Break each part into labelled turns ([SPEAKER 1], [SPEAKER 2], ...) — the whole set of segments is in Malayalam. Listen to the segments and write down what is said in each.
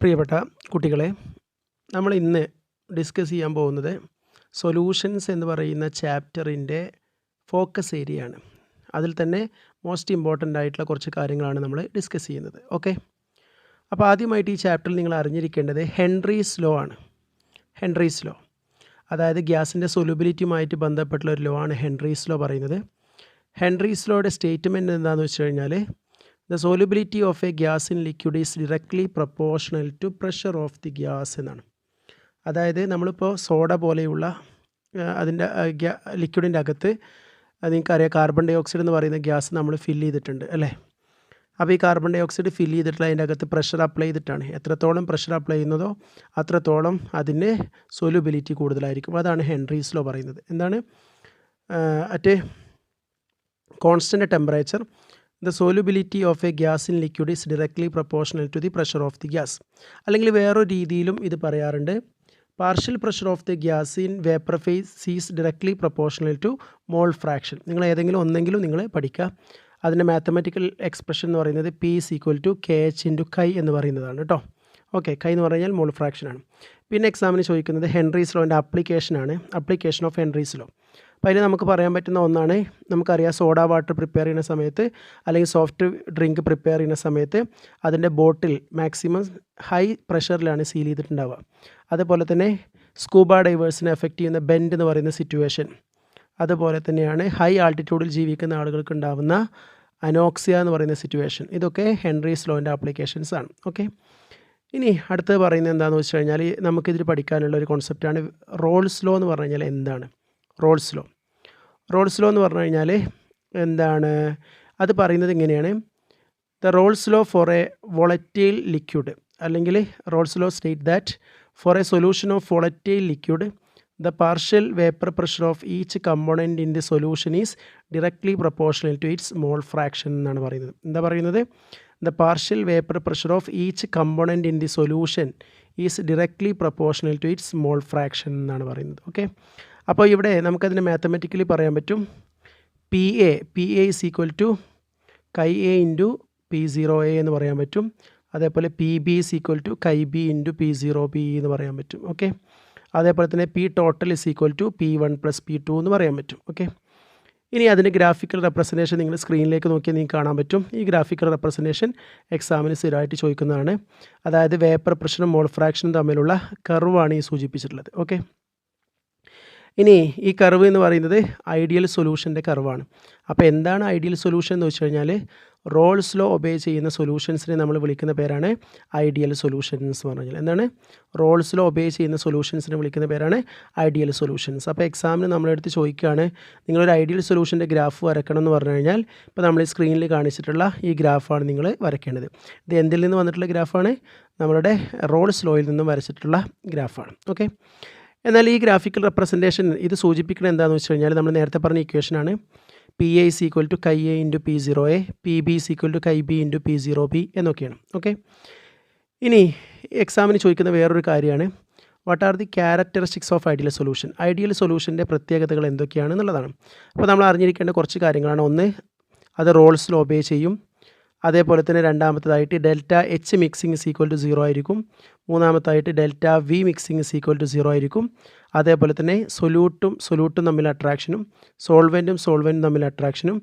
[SPEAKER 1] പ്രിയപ്പെട്ട കുട്ടികളെ, നമ്മൾ ഇന്ന് ഡിസ്കസ് ചെയ്യാൻ പോകുന്നത് സൊല്യൂഷൻസ് എന്ന് പറയുന്ന ചാപ്റ്ററിൻ്റെ ഫോക്കസ് ഏരിയയാണ്. അതിൽ തന്നെ മോസ്റ്റ് ഇമ്പോർട്ടൻ്റ് ആയിട്ടുള്ള കുറച്ച് കാര്യങ്ങളാണ് നമ്മൾ ഡിസ്കസ് ചെയ്യുന്നത്. ഓക്കെ, അപ്പോൾ ആദ്യമായിട്ട് ഈ ചാപ്റ്ററിൽ നിങ്ങൾ അറിഞ്ഞിരിക്കേണ്ടത് ഹെൻറീസ് ലോ ആണ്. ഹെൻറീസ് ലോ, അതായത് ഗ്യാസിൻ്റെ സൊല്യൂബിലിറ്റിയുമായിട്ട് ബന്ധപ്പെട്ടുള്ള ഒരു ലോ ആണ് ഹെൻറീസ് ലോ പറയുന്നത്. ഹെൻറീസ് ലോയുടെ സ്റ്റേറ്റ്മെൻറ്റ് എന്താണെന്ന് വെച്ച് കഴിഞ്ഞാൽ, the solubility of a gas in liquid is directly proportional to pressure of the gas എന്നാണ്. അതായത് നമ്മളിപ്പോൾ സോഡ പോലെയുള്ള അതിൻ്റെ ലിക്വിഡിൻ്റെ അകത്ത് നിങ്ങൾക്കറിയാം കാർബൺ ഡൈ ഓക്സൈഡ് എന്ന് പറയുന്ന ഗ്യാസ് നമ്മൾ ഫില്ല് ചെയ്തിട്ടുണ്ട് അല്ലേ. അപ്പോൾ ഈ കാർബൺ ഡൈ ഓക്സൈഡ് ഫില്ല് ചെയ്തിട്ടുള്ള അതിൻ്റെ അകത്ത് പ്രഷർ അപ്ലൈ ചെയ്തിട്ടാണ്. എത്രത്തോളം പ്രഷർ അപ്ലൈ ചെയ്യുന്നതോ അത്രത്തോളം അതിൻ്റെ സോലുബിലിറ്റി കൂടുതലായിരിക്കും. അതാണ് ഹെൻറീസ് ലോ പറയുന്നത്. എന്താണ്? At constant temperature the solubility of a gas in liquid is directly proportional to the pressure of the gas. അല്ലെങ്കിൽ വേറൊരു രീതിയിലും ഇത് പറയാറുണ്ട്, partial pressure of the gas in vapour phase is directly proportional to mole fraction. നിങ്ങൾ ഏതെങ്കിലും ഒന്നെങ്കിലും നിങ്ങൾ പഠിക്കുക. അതിൻ്റെ മാത്തമാറ്റിക്കൽ എക്സ്പ്രഷൻ എന്ന് പറയുന്നത് P is equal to K H into chi എന്ന് പറയുന്നതാണ് കേട്ടോ. ഓക്കെ, കൈ എന്ന് പറഞ്ഞാൽ മോൾ ഫ്രാക്ഷനാണ്. പിന്നെ എക്സാമിന് ചോദിക്കുന്നത് ഹെൻറീസ് ലോൻ്റെ ആപ്ലിക്കേഷനാണ്, ആപ്ലിക്കേഷൻ ഓഫ് ഹെൻറീസ് ലോ. അപ്പോൾ അതിൽ നമുക്ക് പറയാൻ പറ്റുന്ന ഒന്നാണ്, നമുക്കറിയാം സോഡ വാട്ടർ പ്രിപ്പയർ ചെയ്യുന്ന സമയത്ത് അല്ലെങ്കിൽ സോഫ്റ്റ് ഡ്രിങ്ക് പ്രിപ്പയർ ചെയ്യുന്ന സമയത്ത് അതിൻ്റെ ബോട്ടിൽ മാക്സിമം ഹൈ പ്രഷറിലാണ് സീൽ ചെയ്തിട്ടുണ്ടാവുക. അതുപോലെ തന്നെ സ്കൂബ ഡൈവേഴ്സിനെ എഫക്റ്റ് ചെയ്യുന്ന ബെൻഡ് എന്ന് പറയുന്ന സിറ്റുവേഷൻ, അതുപോലെ തന്നെയാണ് ഹൈ ആൾട്ടിറ്റ്യൂഡിൽ ജീവിക്കുന്ന ആളുകൾക്ക് ഉണ്ടാകുന്ന അനോക്സിയ എന്ന് പറയുന്ന സിറ്റുവേഷൻ. ഇതൊക്കെ ഹെൻറീസ് ലോൻ്റെ ആപ്ലിക്കേഷൻസ് ആണ്. ഓക്കെ, ഇനി അടുത്തത് പറയുന്നത് എന്താണെന്ന് വെച്ച് കഴിഞ്ഞാൽ, നമുക്കിതിൽ പഠിക്കാനുള്ള ഒരു കോൺസെപ്റ്റാണ് റോൾസ് ലോ എന്ന് പറഞ്ഞു കഴിഞ്ഞാൽ എന്താണ് റോൾസ് ലോ. റോൾസ് ലോ എന്ന് പറഞ്ഞു കഴിഞ്ഞാൽ എന്താണ്? അത് പറയുന്നത് ഇങ്ങനെയാണ്, the Raoult's law for a volatile liquid, അല്ലെങ്കിൽ Raoult's law state that for a solution of volatile liquid the partial vapour pressure of each component in the solution is directly proportional to its mole fraction എന്നാണ് പറയുന്നത്. എന്താ പറയുന്നത്? The partial vapour pressure of each component in the solution is directly proportional to its mole fraction എന്നാണ് പറയുന്നത്. ഓക്കെ, അപ്പോൾ ഇവിടെ നമുക്കതിനെ മാത്തമാറ്റിക്കലി പറയാൻ പറ്റും, P A is equal to chi A into P0A എന്ന് പറയാൻ പറ്റും. അതേപോലെ P B is equal to chi B into P0B എന്ന് പറയാൻ പറ്റും. ഓക്കെ, അതേപോലെ തന്നെ P total is equal to P1 + P2 എന്ന് പറയാൻ പറ്റും. ഓക്കെ, ഇനി അതിൻ്റെ ഗ്രാഫിക്കൽ റെപ്രസെൻറ്റേഷൻ നിങ്ങൾ സ്ക്രീനിലേക്ക് നോക്കിയാൽ നിങ്ങൾക്ക് കാണാൻ പറ്റും. ഈ ഗ്രാഫിക്കൽ റെപ്രസെൻറ്റേഷൻ എക്സാമിന് സ്ഥിരമായിട്ട് ചോദിക്കുന്നതാണ്. അതായത് വേപ്പർ പ്രഷറും മോൾ ഫ്രാക്ഷനും തമ്മിലുള്ള കർവാണ് ഈ സൂചിപ്പിച്ചിട്ടുള്ളത്. ഓക്കെ, ഇനി ഈ കർവ് എന്ന് പറയുന്നത് ഐഡിയൽ സൊല്യൂഷൻ്റെ കർവാണ്. അപ്പോൾ എന്താണ് ഐഡിയൽ സൊല്യൂഷൻ എന്ന് വെച്ച് കഴിഞ്ഞാൽ, റോൾസ് ലോ ഒബേ ചെയ്യുന്ന സൊല്യൂഷൻസിനെ നമ്മൾ വിളിക്കുന്ന പേരാണ് ഐഡിയൽ സൊല്യൂഷൻസ് എന്ന് പറഞ്ഞാൽ. എന്താണ്? റോൾസ് ലോ ഒബേ ചെയ്യുന്ന സൊല്യൂഷൻസിനെ വിളിക്കുന്ന പേരാണ് ഐഡിയൽ സൊല്യൂഷൻസ്. അപ്പോൾ എക്സാമിന് നമ്മളെടുത്ത് ചോദിക്കുകയാണ്, നിങ്ങളൊരു ഐഡിയൽ സൊല്യൂഷൻ്റെ ഗ്രാഫ് വരക്കണം എന്ന് പറഞ്ഞു കഴിഞ്ഞാൽ, ഇപ്പോൾ നമ്മൾ ഈ സ്ക്രീനിൽ കാണിച്ചിട്ടുള്ള ഈ ഗ്രാഫാണ് നിങ്ങൾ വരയ്ക്കേണ്ടത്. ഇത് എന്തിൽ നിന്ന് വന്നിട്ടുള്ള ഗ്രാഫാണ്? നമ്മളുടെ റോൾസ് ലോയിൽ നിന്നും വരച്ചിട്ടുള്ള ഗ്രാഫാണ്. ഓക്കെ, എന്നാൽ ഈ ഗ്രാഫിക്കൽ റെപ്രസെൻറ്റേഷൻ ഇത് സൂചിപ്പിക്കുന്നത് എന്താണെന്ന് വെച്ച് കഴിഞ്ഞാൽ, നമ്മൾ നേരത്തെ പറഞ്ഞ ഇക്വേഷനാണ് P A is equal to chi A into P0A, P B is equal to chi B into P0B എന്നൊക്കെയാണ്. ഓക്കെ, ഇനി എക്സാമിന് ചോദിക്കുന്ന വേറൊരു കാര്യമാണ്, what are the characteristics of ideal solution. Ideal സൊല്യൂഷൻ്റെ പ്രത്യേകതകൾ എന്തൊക്കെയാണ് എന്നുള്ളതാണ്. അപ്പോൾ നമ്മൾ അറിഞ്ഞിരിക്കേണ്ട കുറച്ച് കാര്യങ്ങളാണ്. ഒന്ന്, അത് റോൾസ് ലോ ഒബേ ചെയ്യും. അതേപോലെ തന്നെ രണ്ടാമത്തേതായിട്ട് delta H mixing is equal to 0 ആയിരിക്കും. മൂന്നാമത്തായിട്ട് delta V mixing is equal to 0 ആയിരിക്കും. അതേപോലെ തന്നെ സൊല്യൂട്ടും തമ്മിൽ അട്രാക്ഷനും സോൾവെൻറ്റും തമ്മിൽ അട്രാക്ഷനും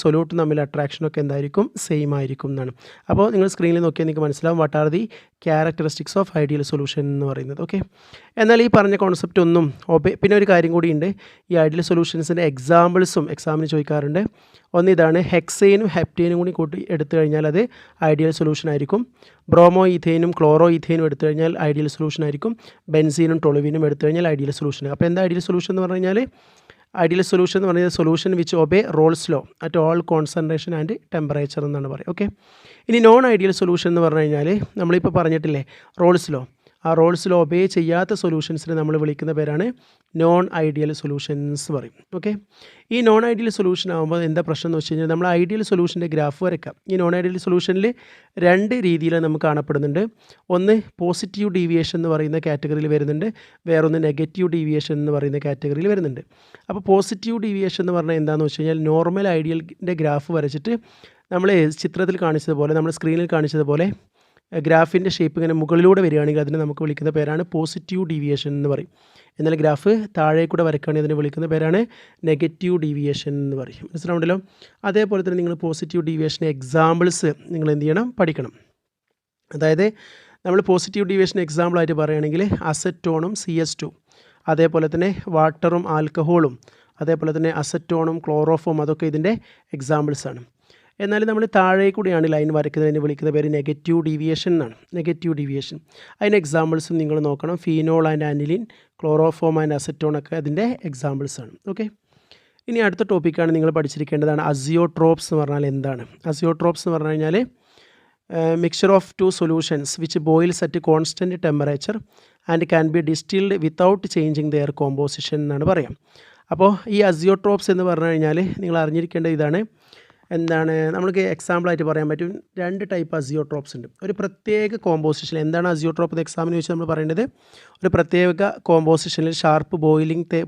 [SPEAKER 1] സൊല്യൂട്ടും തമ്മിൽ അട്രാക്ഷനും ഒക്കെ എന്തായിരിക്കും? സെയിം ആയിരിക്കും എന്നാണ്. അപ്പോൾ നിങ്ങൾ സ്ക്രീനിൽ നോക്കിയാൽ നിങ്ങൾക്ക് മനസ്സിലാവും what are the characteristics of ideal solution എന്ന് പറയുന്നത്. ഓക്കെ, എന്നാൽ ഈ പറഞ്ഞ കോൺസെപ്റ്റ് ഒന്നും പിന്നെ ഒരു കാര്യം കൂടിയുണ്ട്, ഈ ഐഡിയൽ സൊല്യൂഷൻസിൻ്റെ എക്സാമ്പിൾസും എക്സാമിന് ചോദിക്കാറുണ്ട്. ഒന്ന് ഇതാണ്, ഹെക്സൈനും ഹെപ്റ്റൈനും കൂടി കൂട്ടി എടുത്തു കഴിഞ്ഞാൽ അത് ഐഡിയൽ സൊല്യൂഷൻ ആയിരിക്കും. ബ്രോമോ ഈഥേനും ക്ലോറോ ഈഥേനും എടുത്തു കഴിഞ്ഞാൽ ഐഡിയൽ സൊല്യൂഷൻ ആയിരിക്കും. ബെൻസീനും ടൊളുവിനും എടുത്തു കഴിഞ്ഞാൽ ഐഡിയൽ സൊല്യൂഷൻ. അപ്പോൾ എന്താ ഐഡിയൽ സൊല്യൂഷൻ എന്ന് പറഞ്ഞു കഴിഞ്ഞാൽ, ഐഡിയൽ സൊല്യൂഷൻ എന്ന് പറയുന്നത് solution which obey Raoult's law at all concentration and temperature എന്നാണ് പറയുക. ഓക്കെ, ഇനി നോൺ ഐഡിയൽ സൊല്യൂഷൻ എന്ന് പറഞ്ഞു കഴിഞ്ഞാൽ, നമ്മളിപ്പോൾ പറഞ്ഞിട്ടില്ലേ റോൾസ് ലോ, ആ റോൾസ് ലോ ഒബേ ചെയ്യാത്ത സൊല്യൂഷൻസിനെ നമ്മൾ വിളിക്കുന്ന പേരാണ് നോൺ ഐഡിയൽ സൊല്യൂഷൻസ് പറയും. ഓക്കെ, ഈ നോൺ ഐഡിയൽ സൊല്യൂഷൻ ആകുമ്പോൾ എന്താ പ്രശ്നം എന്ന് വെച്ച് കഴിഞ്ഞാൽ, നമ്മൾ ഐഡിയൽ സൊല്യൂഷൻ്റെ ഗ്രാഫ് വരയ്ക്കാം. ഈ നോൺ ഐഡിയൽ സൊല്യൂഷനിൽ രണ്ട് രീതിയിൽ നമുക്ക് കാണപ്പെടുന്നുണ്ട്. ഒന്ന് പോസിറ്റീവ് ഡീവിയേഷൻ എന്ന് പറയുന്ന കാറ്റഗറിയിൽ വരുന്നുണ്ട്, വേറൊന്ന് നെഗറ്റീവ് ഡീവിയേഷൻ എന്ന് പറയുന്ന കാറ്റഗറിയിൽ വരുന്നുണ്ട്. അപ്പോൾ പോസിറ്റീവ് ഡീവിയേഷൻ എന്ന് പറഞ്ഞാൽ എന്താണെന്ന് വെച്ച് കഴിഞ്ഞാൽ, നോർമൽ ഐഡിയലിൻ്റെ ഗ്രാഫ് വരച്ചിട്ട് നമ്മൾ ചിത്രത്തിൽ കാണിച്ചതുപോലെ, നമ്മൾ സ്ക്രീനിൽ കാണിച്ചതുപോലെ ഗ്രാഫിൻ്റെ ഷേപ്പ് ഇങ്ങനെ മുകളിലൂടെ വരികയാണെങ്കിൽ അതിനെ നമുക്ക് വിളിക്കുന്ന പേരാണ് പോസിറ്റീവ് ഡീവിയേഷൻ എന്ന് പറയും. എന്നാൽ ഗ്രാഫ് താഴെ കൂടെ വരക്കുകയാണെങ്കിൽ അതിനെ വിളിക്കുന്ന പേരാണ് നെഗറ്റീവ് ഡീവിയേഷൻ എന്ന് പറയും. മനസ്സിലാവുണ്ടല്ലോ. അതേപോലെ തന്നെ നിങ്ങൾ പോസിറ്റീവ് ഡീവിയേഷൻ എക്സാമ്പിൾസ് നിങ്ങൾ എന്ത് ചെയ്യണം, പഠിക്കണം. അതായത് നമ്മൾ പോസിറ്റീവ് ഡീവിയേഷൻ എക്സാമ്പിളായിട്ട് പറയുകയാണെങ്കിൽ അസറ്റോണും CS2, അതേപോലെ തന്നെ വാട്ടറും ആൽക്കഹോളും, അതേപോലെ തന്നെ അസറ്റോണും ക്ലോറോഫോം, അതൊക്കെ ഇതിൻ്റെ എക്സാമ്പിൾസാണ്. എന്നാൽ നമ്മൾ താഴെ കൂടിയാണ് ലൈൻ വരയ്ക്കുന്നതിന് വിളിക്കുന്ന പേര് നെഗറ്റീവ് ഡീവിയേഷൻ എന്നാണ്. നെഗറ്റീവ് ഡീവിയേഷൻ അതിന് എക്സാമ്പിൾസും നിങ്ങൾ നോക്കണം. Phenol and aniline, chloroform and acetone ഒക്കെ അതിൻ്റെ എക്സാമ്പിൾസാണ്. ഓക്കെ, ഇനി അടുത്ത ടോപ്പിക്കാണ് നിങ്ങൾ പഠിച്ചിരിക്കേണ്ടതാണ് അസിയോട്രോപ്സ് എന്ന് പറഞ്ഞാൽ എന്താണ്. അസിയോട്രോപ്സ് എന്ന് പറഞ്ഞു കഴിഞ്ഞാൽ mixture of two solutions which boils at constant temperature and can be distilled without changing their composition എന്നാണ് പറയാം. അപ്പോൾ ഈ അസിയോട്രോപ്സ് എന്ന് പറഞ്ഞു കഴിഞ്ഞാൽ നിങ്ങൾ അറിഞ്ഞിരിക്കേണ്ട ഇതാണ്. എന്താണ് നമുക്ക് എക്സാമ്പിളായിട്ട് പറയാൻ പറ്റും. 2 ടൈപ്പ് അസിയോട്രോപ്സ് ഉണ്ട്. ഒരു പ്രത്യേക കോമ്പോസിഷൻ, എന്താണ് അസിയോട്രോപ്പ് എന്ന് എക്സാമിന് ചോദിച്ചാൽ നമ്മൾ പറയേണ്ടത്, ഒരു പ്രത്യേക കോമ്പോസിഷനിൽ ഷാർപ്പ്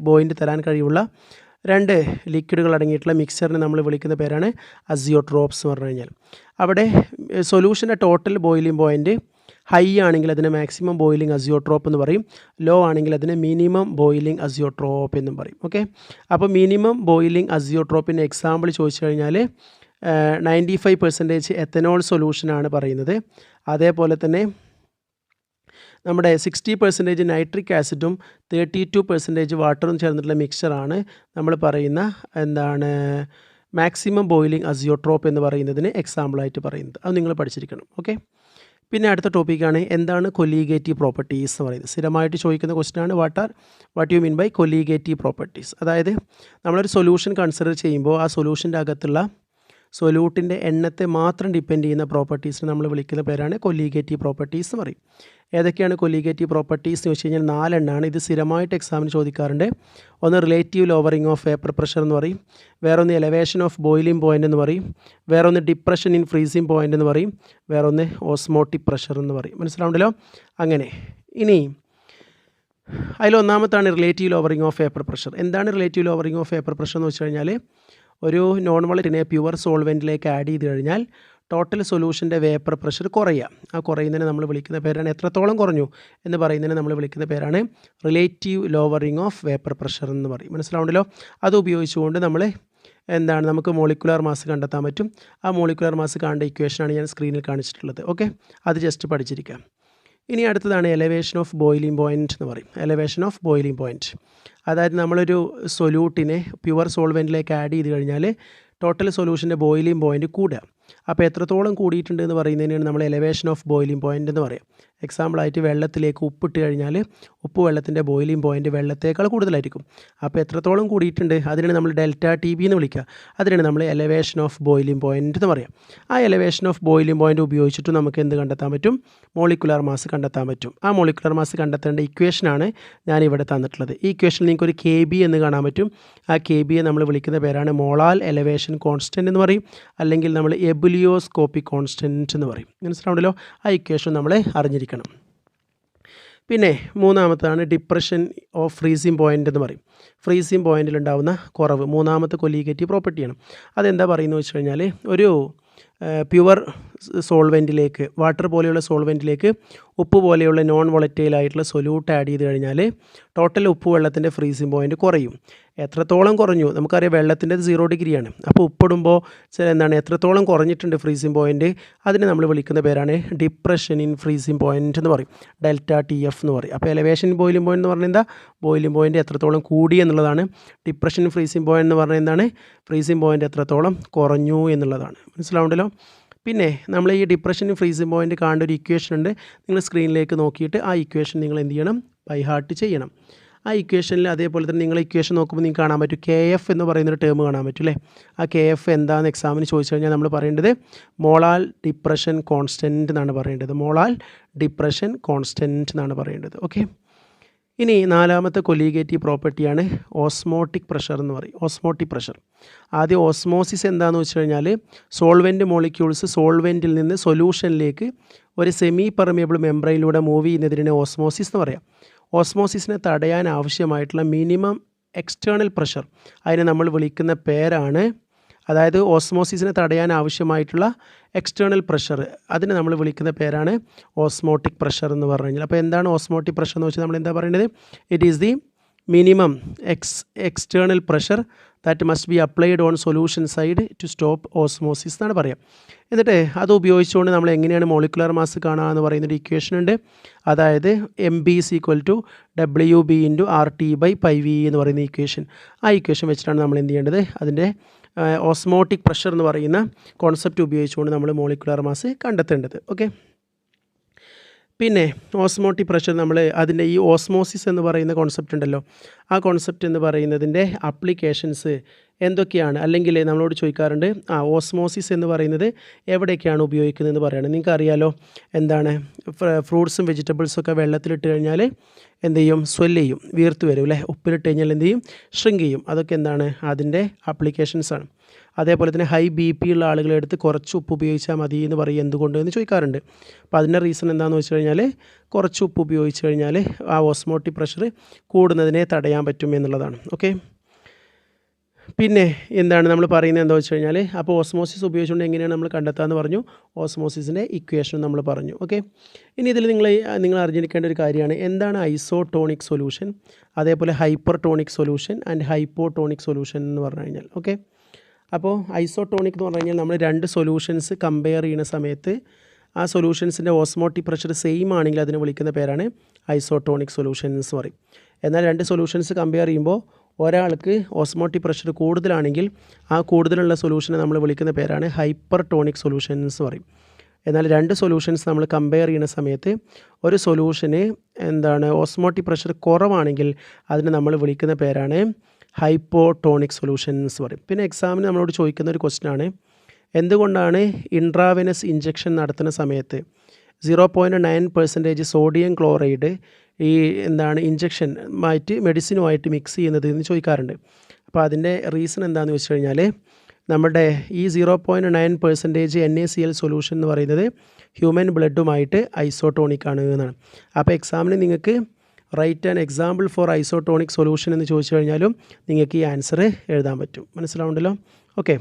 [SPEAKER 1] ബോയിൻറ്റ് തരാൻ കഴിവുള്ള 2 ലിക്വിഡുകൾ അടങ്ങിയിട്ടുള്ള മിക്സറിനെ നമ്മൾ വിളിക്കുന്ന പേരാണ് അസിയോട്രോപ്സ് എന്ന് പറഞ്ഞു കഴിഞ്ഞാൽ. അവിടെ സൊല്യൂഷൻ്റെ ടോട്ടൽ ബോയിലിംഗ് പോയിൻറ്റ് ഹൈ ആണെങ്കിൽ അതിനെ മാക്സിമം ബോയിലിംഗ് അസിയോട്രോപ്പ് എന്ന് പറയും. ലോ ആണെങ്കിൽ അതിനെ മിനിമം ബോയിലിംഗ് അസിയോട്രോപ്പ് എന്നും പറയും. ഓക്കെ, അപ്പോൾ മിനിമം ബോയിലിംഗ് അസിയോട്രോപ്പിൻ്റെ എക്സാമ്പിൾ ചോദിച്ചു കഴിഞ്ഞാൽ 95% എത്തനോൾ സൊല്യൂഷനാണ് പറയുന്നത്. അതേപോലെ തന്നെ നമ്മുടെ 60% നൈട്രിക് ആസിഡും 32% വാട്ടറും ചേർന്നിട്ടുള്ള മിക്സറാണ് നമ്മൾ പറയുന്ന എന്താണ് മാക്സിമം ബോയിലിംഗ് അസിയോട്രോപ്പ് എന്ന് പറയുന്നതിന് എക്സാമ്പിളായിട്ട് പറയുന്നത്. അത് നിങ്ങൾ പഠിച്ചിരിക്കണം. ഓക്കെ, പിന്നെ അടുത്ത ടോപ്പിക്കാണ് എന്താണ് കൊല്ലീഗേറ്റീവ് പ്രോപ്പർട്ടീസ് എന്ന് പറയുന്നത്. സ്ഥിരമായിട്ട് ചോദിക്കുന്ന ക്വസ്റ്റ്യനാണ് what you mean by colligative properties. അതായത് നമ്മളൊരു സൊല്യൂഷൻ കൺസിഡർ ചെയ്യുമ്പോൾ ആ സൊല്യൂഷൻ്റെ അകത്തുള്ള സൊല്യൂട്ടിൻ്റെ എണ്ണത്തെ മാത്രം ഡിപ്പെൻഡ് ചെയ്യുന്ന പ്രോപ്പർട്ടീസിന് നമ്മൾ വിളിക്കുന്ന പേരാണ് കൊല്ലീഗേറ്റീവ് പ്രോപ്പർട്ടീസ് എന്ന് പറയും. ഏതൊക്കെയാണ് കൊല്ലീഗേറ്റീവ് പ്രോപ്പർട്ടീസ് എന്ന് വെച്ച് കഴിഞ്ഞാൽ 4 എണ്ണമാണ്. ഇത് സ്ഥിരമായിട്ട് എക്സാമിന് ചോദിക്കാറുണ്ട്. ഒന്ന് relative lowering of vapour pressure എന്ന് പറയും, വേറൊന്ന് എലവേഷൻ ഓഫ് ബോയിലിംഗ് പോയിൻ്റ് എന്ന് പറയും, വേറൊന്ന് ഡിപ്രഷൻ ഇൻ ഫ്രീസിംഗ് പോയിൻ്റ് എന്ന് പറയും, വേറൊന്ന് ഓസ്മോട്ടിക് പ്രഷർ എന്ന് പറയും. മനസ്സിലാവുണ്ടല്ലോ. അങ്ങനെ ഇനി അതിലൊന്നാമത്താണ് relative lowering of vapour pressure. എന്താണ് relative lowering of vapour pressure എന്ന് വെച്ച് കഴിഞ്ഞാൽ ഒരു നോൺ വോളറ്റിനെ പ്യുവർ സോൾവെൻറ്റിലേക്ക് ആഡ് ചെയ്ത് കഴിഞ്ഞാൽ ടോട്ടൽ സൊല്യൂഷൻ്റെ വേപ്പർ പ്രഷർ കുറയുക. ആ കുറയുന്നതിനെ നമ്മൾ വിളിക്കുന്ന പേരാണ്, എത്രത്തോളം കുറഞ്ഞു എന്ന് പറയുന്നതിനെ നമ്മൾ വിളിക്കുന്ന പേരാണ് relative lowering of vapour pressure എന്ന് പറയും. മനസ്സിലാവുണ്ടല്ലോ. അത് ഉപയോഗിച്ചുകൊണ്ട് നമ്മൾ എന്താണ് നമുക്ക് മോളിക്കുലാർ മാസ് കണ്ടെത്താൻ പറ്റും. ആ മോളിക്കുലാർ മാസ് കാണേണ്ട ഇക്വേഷനാണ് ഞാൻ സ്ക്രീനിൽ കാണിച്ചിട്ടുള്ളത്. ഓക്കെ, അത് ജസ്റ്റ് പഠിച്ചിരിക്കാം. ഇനി അടുത്തതാണ് എലവേഷൻ ഓഫ് ബോയിലിംഗ് പോയിൻറ്റ് എന്ന് പറയും. എലവേഷൻ ഓഫ് ബോയിലിംഗ് പോയിൻറ്റ് അതായത് നമ്മളൊരു സൊല്യൂട്ടിനെ പ്യുവർ സോൾവെൻറ്റിലേക്ക് ആഡ് ചെയ്ത് കഴിഞ്ഞാൽ ടോട്ടൽ സൊല്യൂഷൻ്റെ ബോയിലിംഗ് പോയിൻറ്റ് കൂടുക. അപ്പോൾ എത്രത്തോളം കൂടിയിട്ടുണ്ട് എന്ന് പറയുന്നതിനാണ് നമ്മൾ എലവേഷൻ ഓഫ് ബോയിലിംഗ് പോയിൻ്റ് എന്ന് പറയാം. എക്സാമ്പിളായിട്ട് വെള്ളത്തിലേക്ക് ഉപ്പിട്ട് കഴിഞ്ഞാൽ ഉപ്പ് വെള്ളത്തിൻ്റെ ബോയിലിംഗ് പോയിൻറ്റ് വെള്ളത്തേക്കാൾ കൂടുതലായിരിക്കും. അപ്പോൾ എത്രത്തോളം കൂടിയിട്ടുണ്ട് അതിനാണ് നമ്മൾ ΔTB എന്ന് വിളിക്കുക. അതിനാണ് നമ്മൾ എലവേഷൻ ഓഫ് ബോയിലിംഗ് പോയിൻ്റ് എന്ന് പറയാം. ആ എലവേഷൻ ഓഫ് ബോയിലിംഗ് പോയിൻ്റ് ഉപയോഗിച്ചിട്ട് നമുക്ക് എന്ത് കണ്ടെത്താൻ പറ്റും, മോളിക്കുലാർ മാസ് കണ്ടെത്താൻ പറ്റും. ആ മോളിക്കുലാർ മാസ് കണ്ടെത്തേണ്ട ഇക്വേഷനാണ് ഞാനിവിടെ തന്നിട്ടുള്ളത്. ഈ ഇക്വേഷനിൽ നിങ്ങൾക്കൊരു KB എന്ന് കാണാൻ പറ്റും. ആ KBയെ നമ്മൾ വിളിക്കുന്ന പേരാണ് മോളാൽ എലവേഷൻ കോൺസ്റ്റൻറ്റ് എന്ന് പറയും, അല്ലെങ്കിൽ നമ്മൾ എബുലിയോസ്കോപ്പിക് കോൺസ്റ്റൻറ്റ് എന്ന് പറയും. മനസ്സിലാവുണ്ടല്ലോ. ആ ഇക്വേഷൻ നമ്മൾ അറിഞ്ഞിരിക്കണം. പിന്നെ മൂന്നാമത്താണ് ഡിപ്രഷൻ ഓഫ് ഫ്രീസിംഗ് പോയിൻ്റ് എന്ന് പറയും. ഫ്രീസിംഗ് പോയിൻറ്റിലുണ്ടാകുന്ന കുറവ് മൂന്നാമത്തെ കൊല്ലീഗേറ്റീവ് പ്രോപ്പർട്ടിയാണ്. അതെന്താ പറയുന്നത് വെച്ച് കഴിഞ്ഞാൽ ഒരു പ്യുവർ സോൾവെൻറ്റിലേക്ക് വാട്ടർ പോലെയുള്ള സോൾവെൻറ്റിലേക്ക് ഉപ്പ് പോലെയുള്ള നോൺ വോളറ്റൈലായിട്ടുള്ള സൊല്യൂട്ട് ആഡ് ചെയ്ത് കഴിഞ്ഞാൽ ടോട്ടൽ ഉപ്പ് വെള്ളത്തിൻ്റെ ഫ്രീസിംഗ് പോയിൻറ്റ് കുറയും. എത്രത്തോളം കുറഞ്ഞു നമുക്കറിയാം, വെള്ളത്തിൻ്റെ 0 ഡിഗ്രിയാണ്. അപ്പോൾ ഉപ്പിടുമ്പോൾ എത്രത്തോളം കുറഞ്ഞിട്ടുണ്ട് ഫ്രീസിംഗ് പോയിൻറ്റ്, അതിനെ നമ്മൾ വിളിക്കുന്ന പേരാണ് ഡിപ്രഷൻ ഇൻ ഫ്രീസിംഗ് പോയിൻറ്റ് എന്ന് പറയും. ΔTF എന്ന് പറയും. അപ്പോൾ എലവേഷൻ ബോയിലിംഗ് പോയിൻറ്റ് എന്ന് പറഞ്ഞാൽ എന്താ, ബോയിലിംഗ് പോയിൻറ്റ് എത്രത്തോളം കൂടി എന്നുള്ളതാണ്. ഡിപ്രഷൻ ഫ്രീസിംഗ് പോയിൻറ്റ് എന്ന് പറഞ്ഞാൽ എന്താണ്, ഫ്രീസിംഗ് പോയിൻറ്റ് എത്രത്തോളം കുറഞ്ഞു എന്നുള്ളതാണ്. മനസ്സിലാവുണ്ടല്ലോ. പിന്നെ നമ്മൾ ഈ ഡിപ്രഷൻ ഫ്രീസിംഗ് പോയിൻറ്റ് കാണേണ്ട ഒരു ഇക്വേഷൻ ഉണ്ട്. നിങ്ങൾ സ്ക്രീനിലേക്ക് നോക്കിയിട്ട് ആ ഇക്വേഷൻ നിങ്ങൾ എന്ത് ചെയ്യണം, ബൈ ഹാർട്ട് ചെയ്യണം. ആ ഇക്വേഷനിൽ അതേപോലെ തന്നെ നിങ്ങൾ ഇക്വേഷൻ നോക്കുമ്പോൾ നിങ്ങൾക്ക് കാണാൻ പറ്റും KF എന്ന് പറയുന്നൊരു ടേം കാണാൻ പറ്റും അല്ലേ. ആ KF എന്താണെന്ന് എക്സാമിന് ചോദിച്ചു കഴിഞ്ഞാൽ നമ്മൾ പറയേണ്ടത് മോളാൽ ഡിപ്രഷൻ കോൺസ്റ്റൻറ്റ് എന്നാണ് പറയേണ്ടത്. മോളാൽ ഡിപ്രഷൻ കോൺസ്റ്റൻറ്റ് എന്നാണ് പറയേണ്ടത്. ഓക്കെ, ഇനി നാലാമത്തെ കൊല്ലീഗേറ്റീവ് പ്രോപ്പർട്ടിയാണ് ഓസ്മോട്ടിക് പ്രഷർ എന്ന് പറയും. ഓസ്മോട്ടിക് പ്രഷർ ആദ്യം ഓസ്മോസിസ് എന്താണെന്ന് വെച്ച് കഴിഞ്ഞാൽ സോൾവെൻറ്റ് മോളിക്യൂൾസ് സോൾവെൻറ്റിൽ നിന്ന് സൊല്യൂഷനിലേക്ക് ഒരു സെമി പെർമിയബിൾ മെംബ്രെയിനിലൂടെ മൂവ് ചെയ്യുന്നതിനെ ഓസ്മോസിസ് എന്ന് പറയാം. ഓസ്മോസിസിനെ തടയാൻ ആവശ്യമായിട്ടുള്ള മിനിമം എക്സ്റ്റേണൽ പ്രഷർ അതിനെ നമ്മൾ വിളിക്കുന്ന പേരാണ് അതായത് ഓസ്മോസിസിനെ തടയാൻ ആവശ്യമായിട്ടുള്ള എക്സ്റ്റേണൽ പ്രഷർ, അതിന് നമ്മൾ വിളിക്കുന്ന പേരാണ് ഓസ്മോട്ടിക് പ്രഷർ എന്ന് പറഞ്ഞു കഴിഞ്ഞാൽ. അപ്പോൾ എന്താണ് ഓസ്മോട്ടിക് പ്രഷർ എന്ന് വെച്ചാൽ നമ്മൾ എന്താ പറയുന്നത്? It is the minimum external pressure that must be applied on solution side to stop osmosis എന്നാണ് പറയുക. എന്നിട്ട് അത് ഉപയോഗിച്ചുകൊണ്ട് നമ്മൾ എങ്ങനെയാണ് മോളിക്കുലർ മാസ് കാണുക എന്ന് പറയുന്നൊരു ഇക്വേഷൻ ഉണ്ട്. അതായത് MB = WB × RT/πV എന്ന് പറയുന്ന ഇക്വേഷൻ. ആ ഇക്വേഷൻ വെച്ചിട്ടാണ് നമ്മൾ എന്ത് ചെയ്യേണ്ടത്? അതിൻ്റെ ഓസ്മോട്ടിക് പ്രഷർ എന്ന് പറയുന്ന കോൺസെപ്റ്റ് ഉപയോഗിച്ചുകൊണ്ട് നമ്മൾ മോളിക്കുലർ മാസ് കണ്ടെത്തേണ്ടത്. ഓക്കെ, പിന്നെ ഓസ്മോട്ടിക് പ്രഷർ നമ്മൾ അതിൻ്റെ ഈ ഓസ്മോസിസ് എന്ന് പറയുന്ന കോൺസെപ്റ്റ് ഉണ്ടല്ലോ, ആ കോൺസെപ്റ്റ് എന്ന് പറയുന്നതിൻ്റെ അപ്ലിക്കേഷൻസ് എന്തൊക്കെയാണ്? അല്ലെങ്കിൽ നമ്മളോട് ചോദിക്കാറുണ്ട്, ഓസ്മോസിസ് എന്ന് പറയുന്നത് എവിടെയൊക്കെയാണ് ഉപയോഗിക്കുന്നതെന്ന് പറയുകയാണ്. നിങ്ങൾക്ക് അറിയാലോ എന്താണ്, ഫ്രൂട്ട്സും വെജിറ്റബിൾസൊക്കെ വെള്ളത്തിലിട്ട് കഴിഞ്ഞാൽ എന്ത് ചെയ്യും? സ്വെല്ല് ചെയ്യും, വീർത്ത് വരും അല്ലേ? ഉപ്പിലിട്ട് കഴിഞ്ഞാൽ എന്ത് ചെയ്യും? ഷ്രിങ്ക് ചെയ്യും. അതൊക്കെ എന്താണ്? അതിൻ്റെ ആപ്ലിക്കേഷൻസാണ്. അതേപോലെ തന്നെ ഹൈ BP ഉള്ള ആളുകളെടുത്ത് കുറച്ച് ഉപ്പ് ഉപയോഗിച്ചാൽ മതി എന്ന് പറയും. എന്തുകൊണ്ട് എന്ന് ചോദിക്കാറുണ്ട്. അപ്പോൾ അതിൻ്റെ റീസൺ എന്താണെന്ന് വെച്ച് കഴിഞ്ഞാൽ കുറച്ച് ഉപ്പ് ഉപയോഗിച്ച് കഴിഞ്ഞാൽ ആ ഓസ്മോട്ടിക് പ്രഷർ കൂടുന്നതിനെ തടയാൻ പറ്റും എന്നുള്ളതാണ്. ഓക്കെ, പിന്നെ എന്താണ് നമ്മൾ പറയുന്നത് എന്താ വെച്ച് കഴിഞ്ഞാൽ, അപ്പോൾ ഓസ്മോസിസ് ഉപയോഗിച്ചുകൊണ്ട് എങ്ങനെയാണ് നമ്മൾ കണ്ടെത്താമെന്ന് പറഞ്ഞു. ഓസ്മോസിസിൻ്റെ ഇക്വേഷൻ നമ്മൾ പറഞ്ഞു. ഓക്കെ, ഇനി ഇതിൽ നിങ്ങൾ അറിഞ്ഞിരിക്കേണ്ട ഒരു കാര്യമാണ് എന്താണ് ഐസോടോണിക് സൊല്യൂഷൻ, അതേപോലെ hypertonic solution and hypotonic solution എന്ന് പറഞ്ഞു കഴിഞ്ഞാൽ. ഓക്കെ, അപ്പോൾ ഐസോടോണിക് എന്ന് പറഞ്ഞു കഴിഞ്ഞാൽ നമ്മൾ രണ്ട് സൊല്യൂഷൻസ് കമ്പയർ ചെയ്യുന്ന സമയത്ത് ആ സൊല്യൂഷൻസിൻ്റെ ഓസ്മോട്ടിക് പ്രഷർ സെയിം ആണെങ്കിൽ അതിനെ വിളിക്കുന്ന പേരാണ് ഐസോടോണിക് സൊല്യൂഷൻ എന്ന് പറയും. എന്നാൽ രണ്ട് സൊല്യൂഷൻസ് കമ്പയർ ചെയ്യുമ്പോൾ ഒരാൾക്ക് ഓസ്മോട്ടിക് പ്രഷർ കൂടുതലാണെങ്കിൽ ആ കൂടുതലുള്ള സൊല്യൂഷനെ നമ്മൾ വിളിക്കുന്ന പേരാണ് ഹൈപ്പർടോണിക് സൊല്യൂഷൻ എന്ന് പറയും. എന്നാൽ രണ്ട് സൊല്യൂഷൻസ് നമ്മൾ കമ്പയർ ചെയ്യുന്ന സമയത്ത് ഒരു സൊല്യൂഷന് എന്താണ് ഓസ്മോട്ടിക് പ്രഷർ കുറവാണെങ്കിൽ അതിനെ നമ്മൾ വിളിക്കുന്ന പേരാണ് ഹൈപ്പോടോണിക് സൊല്യൂഷൻസ് പറയും. പിന്നെ എക്സാമിന് നമ്മളോട് ചോദിക്കുന്ന ഒരു ക്വസ്റ്റ്യനാണ്, എന്തുകൊണ്ടാണ് ഇൻട്രാവെനസ് ഇഞ്ചക്ഷൻ നടത്തുന്ന സമയത്ത് 0.9% സോഡിയം ക്ലോറൈഡ് ഈ എന്താണ് ഇഞ്ചക്ഷനുമായിട്ട് മെഡിസിനുമായിട്ട് മിക്സ് ചെയ്യുന്നത് എന്ന് ചോദിക്കാറുണ്ട്. അപ്പോൾ അതിൻ്റെ റീസൺ എന്താണെന്ന് വെച്ച് കഴിഞ്ഞാൽ നമ്മുടെ ഈ 0.9% NaCl സൊല്യൂഷൻ എന്ന് പറയുന്നത് ഹ്യൂമൻ ബ്ലഡുമായിട്ട് ഐസോടോണിക് ആണ് എന്നാണ്. അപ്പോൾ എക്സാമിന് നിങ്ങൾക്ക് write an example for isotonic solution എന്ന് ചോദിച്ചു കഴിഞ്ഞാലും നിങ്ങൾക്ക് ഈ ആൻസർ എഴുതാൻ പറ്റും. മനസ്സിലാവുണ്ടല്ലോ? ഓക്കെ,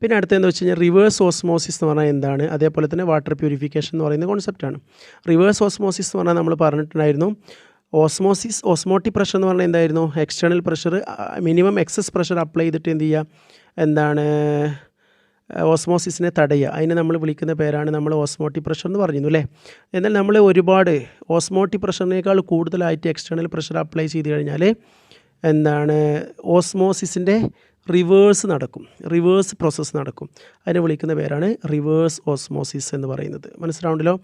[SPEAKER 1] പിന്നെ അടുത്തതെന്ന് വെച്ച് കഴിഞ്ഞാൽ റിവേഴ്സ് ഓസ്മോസിസ് എന്ന് പറഞ്ഞാൽ എന്താണ്, അതേപോലെ തന്നെ വാട്ടർ പ്യൂരിഫിക്കേഷൻ എന്ന് പറയുന്ന കോൺസെപ്റ്റാണ്. റിവേഴ്സ് ഓസ്മോസിസ് എന്ന് പറഞ്ഞാൽ നമ്മൾ പറഞ്ഞിട്ടുണ്ടായിരുന്നു ഓസ്മോട്ടിക് പ്രഷർ എന്ന് പറഞ്ഞാൽ എന്തായിരുന്നു? External pressure minimum excess pressure apply ചെയ്തിട്ട് എന്ത് ചെയ്യുക, എന്താണ് ഓസ്മോസിസിനെ തടയുക. അതിനെ നമ്മൾ വിളിക്കുന്ന പേരാണ് നമ്മൾ ഓസ്മോട്ടിക് പ്രഷർ എന്ന് പറഞ്ഞിരുന്നു അല്ലേ. എന്നാൽ നമ്മൾ ഒരുപാട് ഓസ്മോട്ടിക് പ്രഷറിനേക്കാൾ കൂടുതലായിട്ട് എക്സ്റ്റേണൽ പ്രഷർ അപ്ലൈ ചെയ്ത് കഴിഞ്ഞാൽ എന്താണ് ഓസ്മോസിസിൻ്റെ റിവേഴ്സ് നടക്കും, റിവേഴ്സ് പ്രോസസ്സ് നടക്കും. അതിനെ വിളിക്കുന്ന പേരാണ് റിവേഴ്സ് ഓസ്മോസിസ് എന്ന് പറയുന്നത്. മനസ്സിലാവുണ്ടല്ലോ?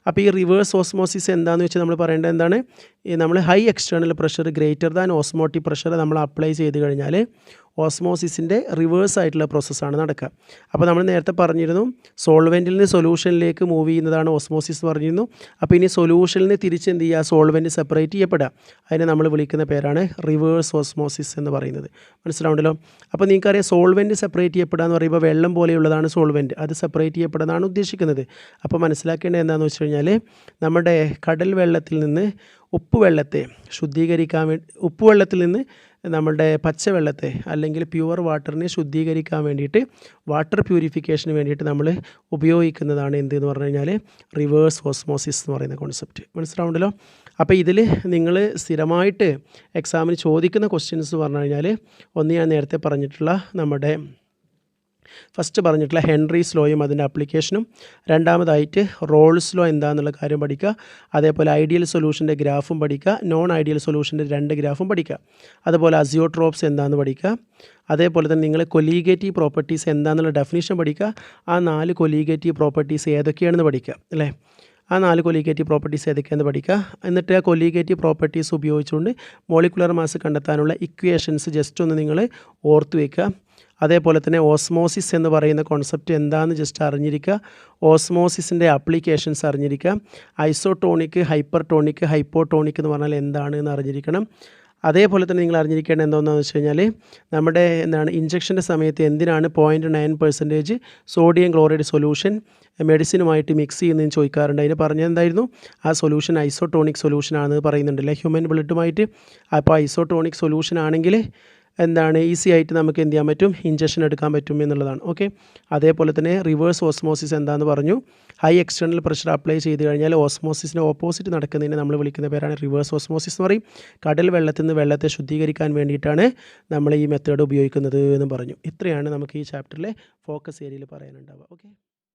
[SPEAKER 1] അപ്പോൾ ഈ റിവേഴ്സ് ഓസ്മോസിസ് എന്താണെന്ന് വെച്ചാൽ നമ്മൾ പറയേണ്ടത് എന്താണ്, നമ്മൾ high external pressure greater than osmotic pressure നമ്മൾ അപ്ലൈ ചെയ്ത് കഴിഞ്ഞാൽ ഓസ്മോസിസിൻ്റെ റിവേഴ്സ് ആയിട്ടുള്ള പ്രോസസ്സാണ് നടക്കുക. അപ്പോൾ നമ്മൾ നേരത്തെ പറഞ്ഞിരുന്നു സോൾവെൻറ്റിൽ നിന്ന് സൊല്യൂഷനിലേക്ക് മൂവ് ചെയ്യുന്നതാണ് ഓസ്മോസിസ് പറഞ്ഞിരുന്നു. അപ്പോൾ ഇനി സൊല്യൂഷനിൽ നിന്ന് തിരിച്ച് എന്ത് ചെയ്യുക, സോൾവെൻറ്റ് സെപ്പറേറ്റ് ചെയ്യപ്പെടുക. അതിനെ നമ്മൾ വിളിക്കുന്ന പേരാണ് റിവേഴ്സ് ഓസ്മോസിസ് എന്ന് പറയുന്നത്. മനസ്സിലാവുണ്ടല്ലോ? അപ്പോൾ നിങ്ങൾക്കറിയാം സോൾവെൻറ്റ് സെപ്പറേറ്റ് ചെയ്യപ്പെടുക എന്ന് പറയുമ്പോൾ വെള്ളം പോലെയുള്ളതാണ് സോൾവെൻറ്റ്, അത് സെപ്പറേറ്റ് ചെയ്യപ്പെടുന്നതാണ് ഉദ്ദേശിക്കുന്നത്. അപ്പോൾ മനസ്സിലാക്കേണ്ടത് എന്താണെന്ന് വെച്ച് കഴിഞ്ഞാൽ നമ്മുടെ കടൽ വെള്ളത്തിൽ നിന്ന് ഉപ്പുവെള്ളത്തെ ശുദ്ധീകരിക്കാൻ വേണ്ടി, ഉപ്പുവെള്ളത്തിൽ നിന്ന് നമ്മുടെ പച്ചവെള്ളത്തെ അല്ലെങ്കിൽ പ്യുവർ വാട്ടറിനെ ശുദ്ധീകരിക്കാൻ വേണ്ടിയിട്ട് വാട്ടർ പ്യൂരിഫിക്കേഷന് വേണ്ടിയിട്ട് നമ്മൾ ഉപയോഗിക്കുന്നതാണ് എന്തെന്ന് പറഞ്ഞു കഴിഞ്ഞാൽ റിവേഴ്സ് ഓസ്മോസിസ് എന്ന് പറയുന്ന കോൺസെപ്റ്റ്. മനസ്സിലാവുണ്ടല്ലോ? അപ്പോൾ ഇതിൽ നിങ്ങൾ സ്ഥിരമായിട്ട് എക്സാമിന് ചോദിക്കുന്ന ക്വസ്റ്റ്യൻസ് പറഞ്ഞു കഴിഞ്ഞാൽ ഒന്ന് ഞാൻ നേരത്തെ പറഞ്ഞിട്ടുള്ള നമ്മുടെ ഫസ്റ്റ് പറഞ്ഞിട്ടുള്ള ഹെൻറീസ് ലോയും അതിൻ്റെ ആപ്ലിക്കേഷനും, രണ്ടാമതായിട്ട് റോൾസ് ലോ എന്താണെന്നുള്ള കാര്യം പഠിക്കുക, അതേപോലെ ഐഡിയൽ സൊല്യൂഷൻ്റെ ഗ്രാഫും പഠിക്കുക, നോൺ ഐഡിയൽ സൊല്യൂഷൻ്റെ 2 ഗ്രാഫും പഠിക്കുക, അതുപോലെ അസിയോട്രോപ്സ് എന്താണെന്ന് പഠിക്കുക, അതേപോലെ തന്നെ നിങ്ങൾ കൊലീഗേറ്റീവ് പ്രോപ്പർട്ടീസ് എന്താണെന്നുള്ള ഡെഫിനിഷൻ പഠിക്കുക, ആ 4 കൊലീഗേറ്റീവ് പ്രോപ്പർട്ടീസ് ഏതൊക്കെയാണെന്ന് പഠിക്കുക അല്ലേ. ആ 4 കൊലീഗേറ്റീവ് പ്രോപ്പർട്ടീസ് ഏതൊക്കെയാണെന്ന് പഠിക്കുക. എന്നിട്ട് ആ കൊലീഗേറ്റീവ് പ്രോപ്പർട്ടീസ് ഉപയോഗിച്ചുകൊണ്ട് മോളിക്കുലർ മാസ് കണ്ടെത്താനുള്ള ഇക്വേഷൻസ് ജസ്റ്റ് ഒന്ന് നിങ്ങൾ ഓർത്ത് വയ്ക്കുക. അതേപോലെ തന്നെ ഓസ്മോസിസ് എന്ന് പറയുന്ന കോൺസെപ്റ്റ് എന്താണെന്ന് ജസ്റ്റ് അറിഞ്ഞിരിക്കുക, ഓസ്മോസിസിൻ്റെ ആപ്ലിക്കേഷൻസ് അറിഞ്ഞിരിക്കുക, ഐസോടോണിക്, ഹൈപ്പർടോണിക്, ഹൈപ്പോടോണിക് എന്ന് പറഞ്ഞാൽ എന്താണ് എന്ന് അറിഞ്ഞിരിക്കണം. അതേപോലെ തന്നെ നിങ്ങൾ അറിഞ്ഞിരിക്കേണ്ടത് എന്താണെന്ന് വെച്ച് കഴിഞ്ഞാൽ നമ്മുടെ ഇഞ്ചക്ഷൻ്റെ സമയത്ത് എന്തിനാണ് 0.9% സോഡിയം ക്ലോറൈഡ് സൊല്യൂഷൻ മെഡിസിനുമായിട്ട് മിക്സ് ചെയ്യുന്നതെന്ന് ചോദിക്കാറുണ്ട്. അതിന് പറഞ്ഞത് എന്തായിരുന്നു, ആ സൊല്യൂഷൻ ഐസോടോണിക് സൊല്യൂഷൻ ആണെന്ന് പറയുന്നുണ്ടല്ലേ ഹ്യൂമൻ ബ്ലഡുമായിട്ട്. അപ്പോൾ ഐസോടോണിക് സൊല്യൂഷൻ ആണെങ്കിൽ എന്താണ് ഈസി ആയിട്ട് നമുക്ക് എന്ത് ചെയ്യാൻ പറ്റും, ഇഞ്ചക്ഷൻ എടുക്കാൻ പറ്റും എന്നുള്ളതാണ്. ഓക്കെ, അതേപോലെ തന്നെ റിവേഴ്സ് ഓസ്മോസിസ് എന്താണെന്ന് പറഞ്ഞു. ഹൈ എക്സ്റ്റേണൽ പ്രഷർ അപ്ലൈ ചെയ്ത് കഴിഞ്ഞാൽ ഓസ്മോസിസിന് ഓപ്പോസിറ്റ് നടക്കുന്നതിന് നമ്മൾ വിളിക്കുന്ന പേരാണ് റിവേഴ്സ് ഓസ്മോസിസ് എന്ന് പറയും. കടൽ വെള്ളത്തിൽ നിന്ന് വെള്ളത്തെ ശുദ്ധീകരിക്കാൻ വേണ്ടിയിട്ടാണ് നമ്മൾ ഈ മെത്തേഡ് ഉപയോഗിക്കുന്നത് എന്നും പറഞ്ഞു. ഇത്രയാണ് നമുക്ക് ഈ ചാപ്റ്ററിലെ ഫോക്കസ് ഏരിയയിൽ പറയാനുണ്ടാവുക. ഓക്കെ.